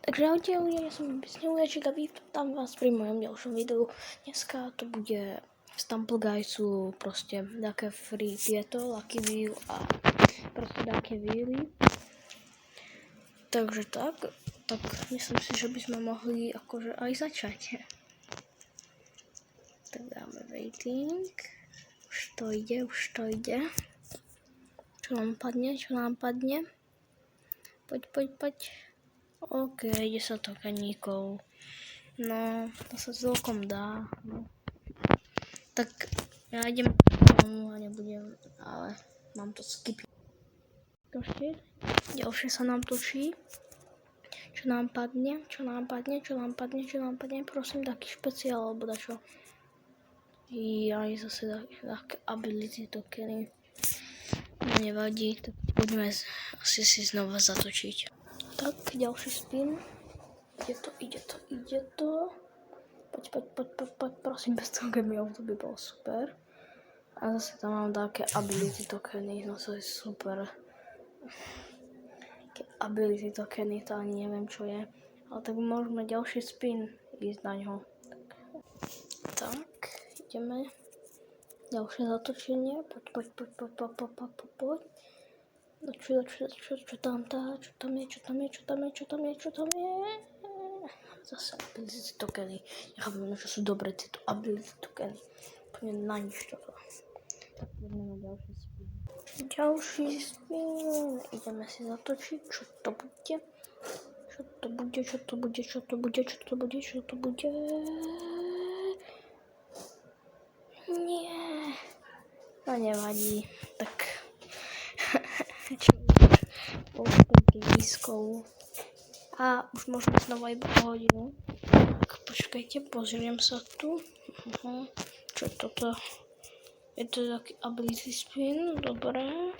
Takže ahojte ľudia, ja som Bisňuliačik a vítam vás pri mojom ďalšom videu. Dneska to bude v Stumble Guysu proste také free tieto, Lucky Wheel a proste také wheely. Takže tak myslím si, že by sme mohli akože aj začať. Tak dáme waiting. Už to ide. Čo nám padne? Poď. OK, ide sa to kaníkou. No, to sa celkom dá. No. Tak ja idem k tomu a nebudem, ale mám to skip. Ďalšie sa nám točí. Čo nám padne? Prosím, taký špeciál alebo dačo. Aj zase také ability tokeny. No nevadí, tak poďme asi si znova zatočiť. Tak, ďalší spin. Ide to. Poď, prosím, bez toho gemiov, to by bolo super. A zase tam mám také ability tokeny, no to je super. Ability tokeny, to ani neviem čo je. Ale tak môžeme ďalší spin ísť na ňo. Tak, ideme. Ďalšie zatočenie. Poď. Čo tam je? Zase ability tokeny. Nechápem, čo sú dobré tieto ability tokeny. Poďme na nič toto. Tak poďme na ďalší spin. Ideme si zatočiť. Čo to bude? Nie. No nevadí. Tak. Výskou. A už môžeme znova iba po hodinu. Tak počkajte, pozriem sa tu. Čo je toto? Je to taký ability spin, dobré.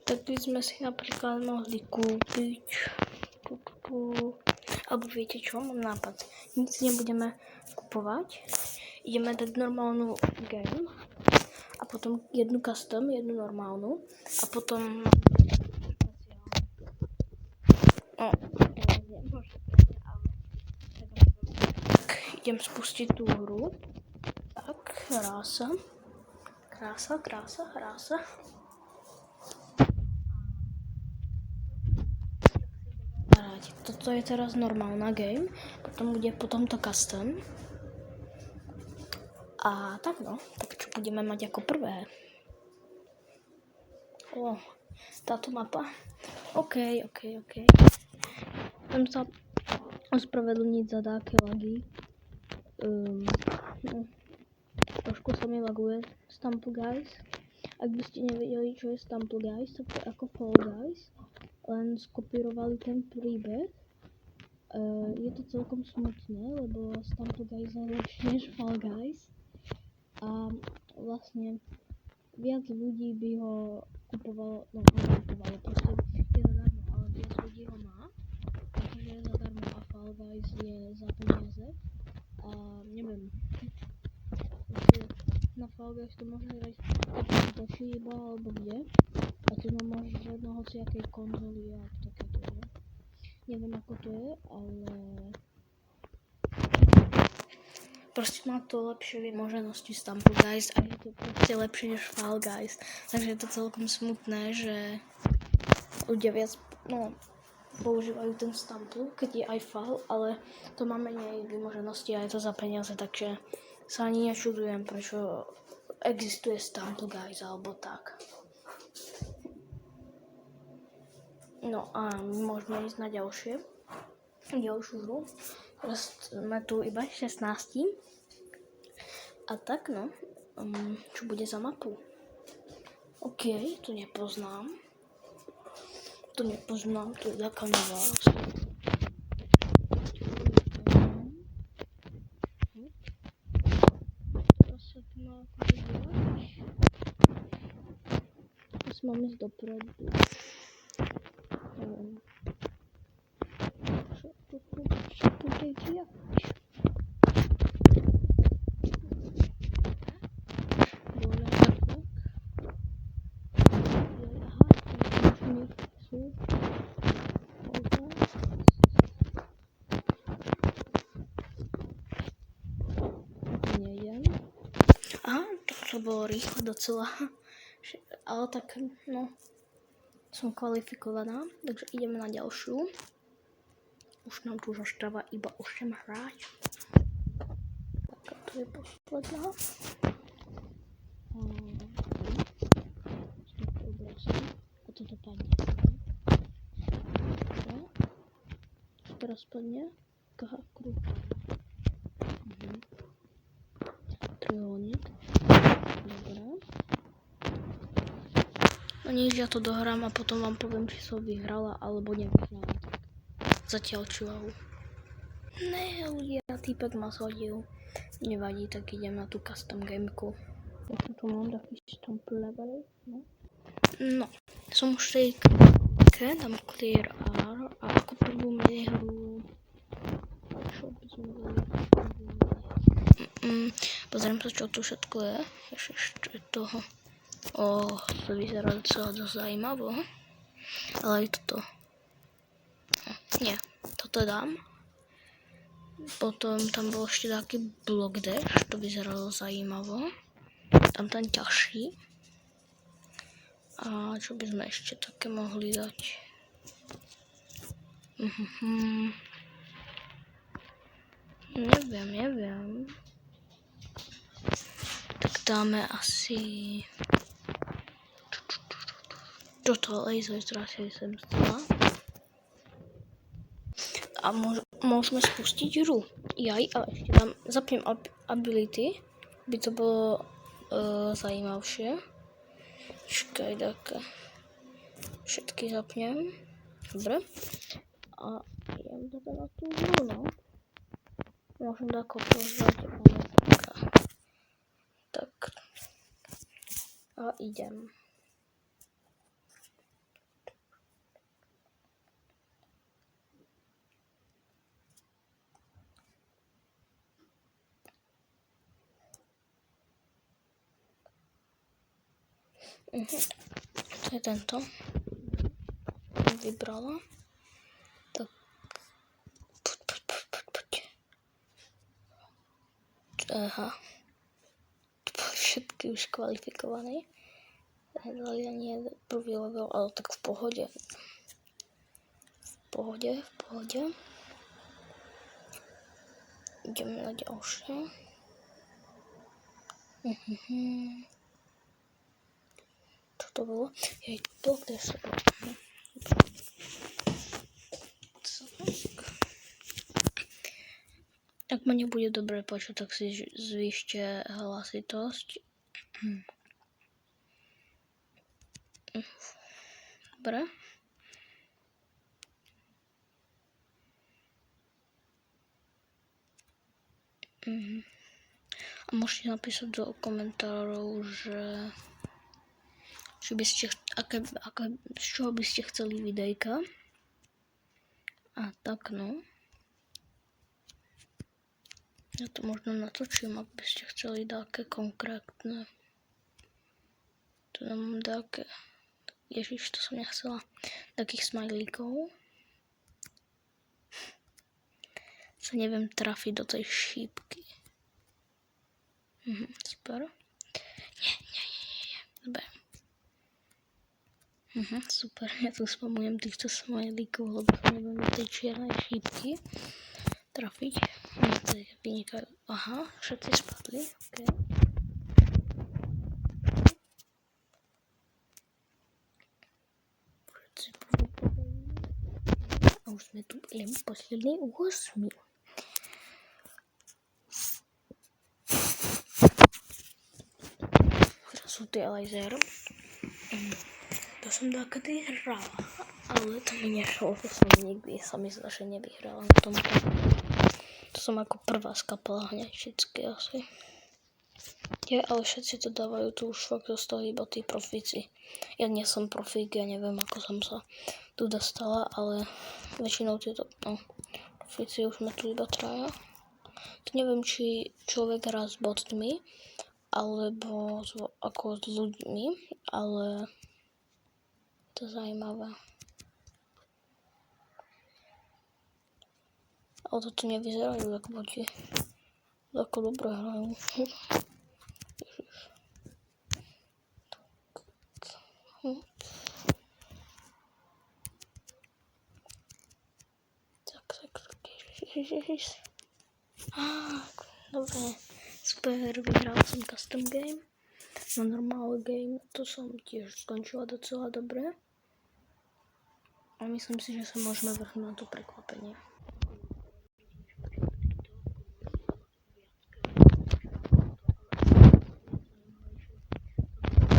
Tak by sme si napríklad mohli kúpiť. Alebo viete čo, mám nápad. Nic nebudeme kupovať. Ideme dať normálnu game. A potom jednu custom, jednu normálnu. A potom idem spustiť tú hru. Tak, krása. Toto je teraz normálna game, potom bude to custom. A tak no, tak čo budeme mať ako prvé? Táto mapa. OK. Chcem sa ospravedlniť za také lagy. Trošku sa mi laguje Stumble Guys. Ak by ste nevedeli, čo je Stumble Guys, tak to je ako Fall Guys, len skopírovali ten príbeh. Je to celkom smutné, lebo Stumble Guys je lepšie než Fall Guys. A vlastne viac ľudí by ho kupovalo, proste je zadarmo, ale viac ľudí ho má, pretože je zadarmo a Fall Guys je za peniaze. A neviem, na Fall Guys to môže hrať na počítači iba alebo kde. A ty ho môžeš hrať na hociakej konzoli a takéto je. Neviem ako to je, ale proste má to lepšie možnosti Stumble Guys a je to proste lepšie než Fall Guys. Takže je to celkom smutné, že ľudia viac používajú ten Stumble, keď je aj Fall, ale to má menej vymoženosti a je to za peniaze, takže sa ani nečudujem, prečo existuje Stumble Guys alebo tak. No a môžeme ísť na ďalšiu hru. Teraz sme tu iba 16. A tak no, čo bude za mapu? OK, to nepoznám. To je taká nová. Teraz sa tu má akože dělat. Teraz mám ísť dopredu. Neviem. Čo tu bude dělat? bolo rýchle docela. Ale tak, no, som kvalifikovaná, takže ideme na ďalšiu. Už nám tu zostáva iba 8 hráč. Tak, to je posledná. A toto padne. Teraz padne kruh. Trojholník. Dobre. No nič, ja to dohrám a potom vám poviem, či som vyhrala alebo nevyhrala. Zatiaľ čuvajú. Ne, ľudia, týpek ma zhodil. Nevadí, tak idem na tú custom gameku. Ja tu mám taký stamp level, no. No, som už tej k, dám clear R a ako prvú minihru. Čo by sme pozriem sa, čo tu všetko je. Ešte toho. To vyzerá docela dosť zaujímavo. Ale aj toto. Nie, toto dám. Potom tam bol ešte taký block dash, to vyzeralo zaujímavo. Tam ten ťažší. A čo by sme ešte také mohli dať? Neviem. Tak dáme asi toto laser trasie sem chcela. A môžeme spustiť hru. Jaj, ale ešte zapnem ability, by to bolo zajímavšie. Čakaj, také. Všetky zapnem. Dobre. A idem teda na tú hru, no. Môžem tako pozvať, ale tak. A idem. To je tento. Vybrala. Tak. Poď. Aha. Všetky už kvalifikované. Hľadali nie je prvý level, ale tak v pohode. V pohode. Ideme na ďalšie. Čo to bolo? Jej, to kde sa bolo. Ak ma nebude dobre počuť, tak si zvýšte hlasitosť. Dobre. A môžete napísať do komentárov, že či by ste, z čoho by ste chceli videjka. A tak no. Ja to možno natočím, ak by ste chceli také konkrétne. Tu mám také. Ježiš, to som nechcela. Takých smajlíkov. Sa neviem trafiť do tej šípky. Super. Nie. Dobre. Super. Ja tu spamujem týchto smajlíkov, lebo sa neviem do tej čiernej šípky trafiť. To je vynikajú. Aha, všetci spadli. Okay. A už sme tu len posledný 8. Teraz sú tie laser. To som takedy hrala, ale to mi nešlo, to som nikdy sa myslela, že nevyhrala na tomto. To som ako prvá skapala hneď všetky asi. Ale všetci to dávajú, tu už fakt zostali iba tí profíci. Ja nie som profík, ja neviem ako som sa tu dostala, ale väčšinou tieto profíci už sme tu iba traja. To neviem, či človek hrá s botmi, alebo ako s ľuďmi, ale to je zaujímavé. Ale toto nevyzerajú ako boti. Ako dobre hrajú. Ježiš. Dobre, super, vyhral som custom game. Na normal game to som tiež skončila docela dobre. A myslím si, že sa môžeme vrhnúť na to prekvapenie.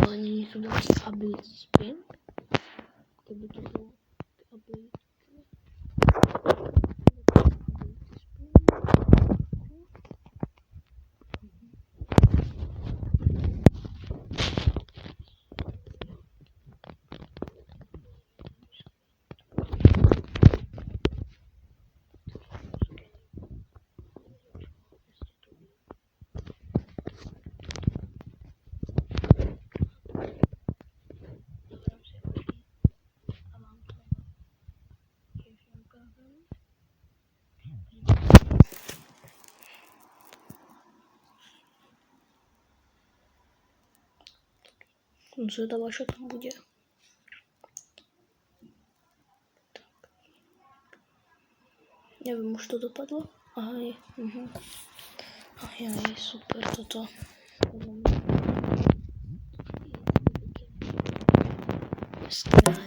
Ale nie sú dali ability spin. Keby to bolo ability. Som zvedavá, čo tam bude. Tak. Neviem, už to dopadlo? Aj, Aj, super toto. Skráť.